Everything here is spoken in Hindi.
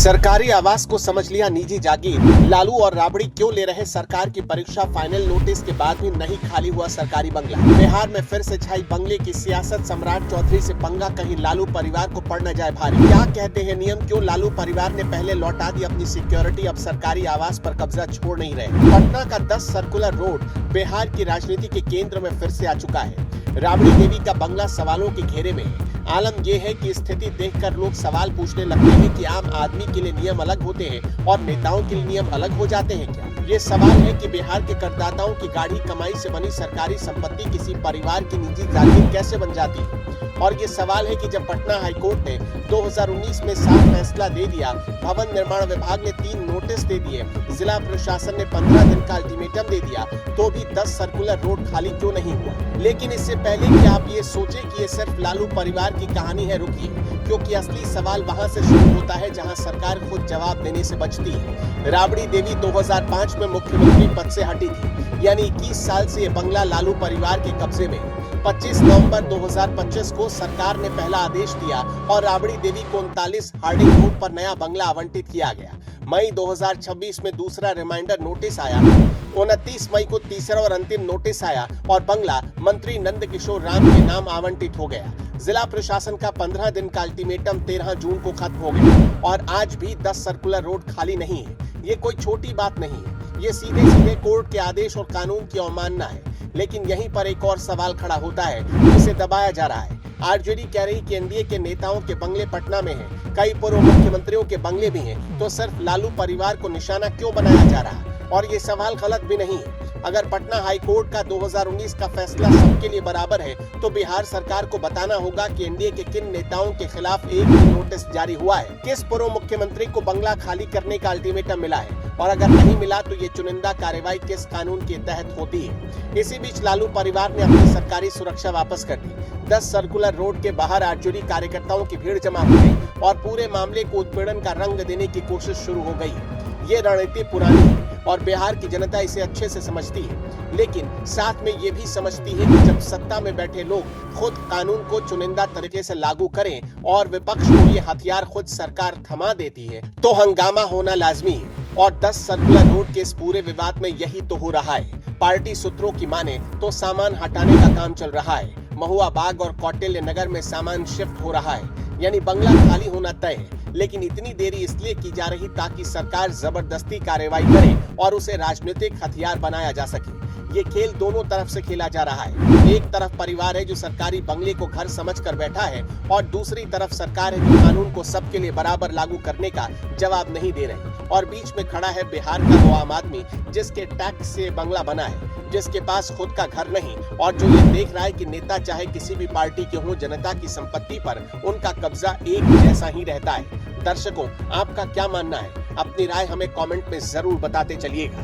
सरकारी आवास को समझ लिया निजी जागीर। लालू और राबड़ी क्यों ले रहे सरकार की परीक्षा। फाइनल नोटिस के बाद भी नहीं खाली हुआ सरकारी बंगला। बिहार में फिर से छाई बंगले की सियासत। सम्राट चौधरी से पंगा, कहीं लालू परिवार को पड़ न जाए भारी। क्या कहते हैं नियम, क्यों लालू परिवार ने पहले लौटा दी अपनी सिक्योरिटी, अब सरकारी आवास पर कब्जा छोड़ नहीं रहे। पटना का 10 सर्कुलर रोड बिहार की राजनीति के केंद्र में फिर से आ चुका है। राबड़ी देवी का बंगला सवालों के घेरे में है। आलम यह है कि स्थिति देखकर लोग सवाल पूछने लगते हैं कि आम आदमी के लिए नियम अलग होते हैं और नेताओं के लिए नियम अलग हो जाते हैं क्या। ये सवाल है कि बिहार के करदाताओं की गाढ़ी कमाई से बनी सरकारी संपत्ति किसी परिवार की निजी जागीर कैसे बन जाती है। और ये सवाल है कि जब पटना हाईकोर्ट ने 2019 में साफ फैसला दे दिया, भवन निर्माण विभाग ने 3 नोटिस दे दिए, जिला प्रशासन ने 15 दिन का अल्टीमेटम दे दिया, तो भी 10 सर्कुलर रोड खाली क्यों नहीं हुआ। लेकिन इससे पहले कि आप ये सोचें कि ये सिर्फ लालू परिवार की कहानी है, रुकिए, क्योंकि असली सवाल वहां से शुरू होता है जहां सरकार खुद जवाब देने से बचती है। राबड़ी देवी 2005 में मुख्यमंत्री पद से हटी थी, यानी 21 साल से ये बंगला लालू परिवार के कब्जे में। 25 नवंबर 2025 को सरकार ने पहला आदेश दिया और राबड़ी देवी को 39 हार्डिंग रोड पर नया बंगला आवंटित किया गया। मई 2026 में दूसरा रिमाइंडर नोटिस आया। 29 मई को तीसरा और अंतिम नोटिस आया और बंगला मंत्री नंद किशोर राम के नाम आवंटित हो गया। जिला प्रशासन का 15 दिन का अल्टीमेटम 13 जून को खत्म हो गया और आज भी 10 सर्कुलर रोड खाली नहीं है। ये कोई छोटी बात नहीं है, ये सीधे सीधे कोर्ट के आदेश और कानून की अवमानना है। लेकिन यहीं पर एक और सवाल खड़ा होता है, जिसे दबाया जा रहा है। आरजेडी कह रही कि एनडीए के नेताओं के बंगले पटना में हैं, कई पूर्व मुख्यमंत्रियों के बंगले भी हैं, तो सिर्फ लालू परिवार को निशाना क्यों बनाया जा रहा है। और ये सवाल गलत भी नहीं है। अगर पटना हाई कोर्ट का 2019 का फैसला सबके लिए बराबर है, तो बिहार सरकार को बताना होगा कि एनडीए के किन नेताओं के खिलाफ एक ही नोटिस जारी हुआ है, किस पूर्व मुख्यमंत्री को बंगला खाली करने का अल्टीमेटम मिला है, और अगर नहीं मिला तो ये चुनिंदा कार्रवाई किस कानून के तहत होती है। इसी बीच लालू परिवार ने अपनी सरकारी सुरक्षा वापस कर दी। 10 सर्कुलर रोड के बाहर आरजेडी कार्यकर्ताओं की भीड़ जमा हो गई और पूरे मामले को उत्पीड़न का रंग देने की कोशिश शुरू हो गई। ये रणनीति पुरानी है और बिहार की जनता इसे अच्छे से समझती है, लेकिन साथ में ये भी समझती है कि जब सत्ता में बैठे लोग खुद कानून को चुनिंदा तरीके से लागू करें और विपक्ष को ये हथियार खुद सरकार थमा देती है, तो हंगामा होना लाजमी है। और 10 सर्कुलर रोड के इस पूरे विवाद में यही तो हो रहा है। पार्टी सूत्रों की माने तो सामान हटाने का काम चल रहा है। महुआ बाग और कौटिल्य नगर में सामान शिफ्ट हो रहा है, यानी बंगला खाली होना तय है। लेकिन इतनी देरी इसलिए की जा रही ताकि सरकार जबरदस्ती कार्रवाई करे और उसे राजनीतिक हथियार बनाया जा सके। ये खेल दोनों तरफ से खेला जा रहा है। एक तरफ परिवार है जो सरकारी बंगले को घर समझकर बैठा है और दूसरी तरफ सरकार है जो कानून को सबके लिए बराबर लागू करने का जवाब नहीं दे रही। और बीच में खड़ा है बिहार का वो आम आदमी जिसके टैक्स से बंगला बना है, जिसके पास खुद का घर नहीं और जो ये देख रहा है कि नेता चाहे किसी भी पार्टी के हो, जनता की संपत्ति पर उनका कब्जा एक जैसा ही रहता है। दर्शकों, आपका क्या मानना है? अपनी राय हमें कमेंट में जरूर बताते चलिएगा।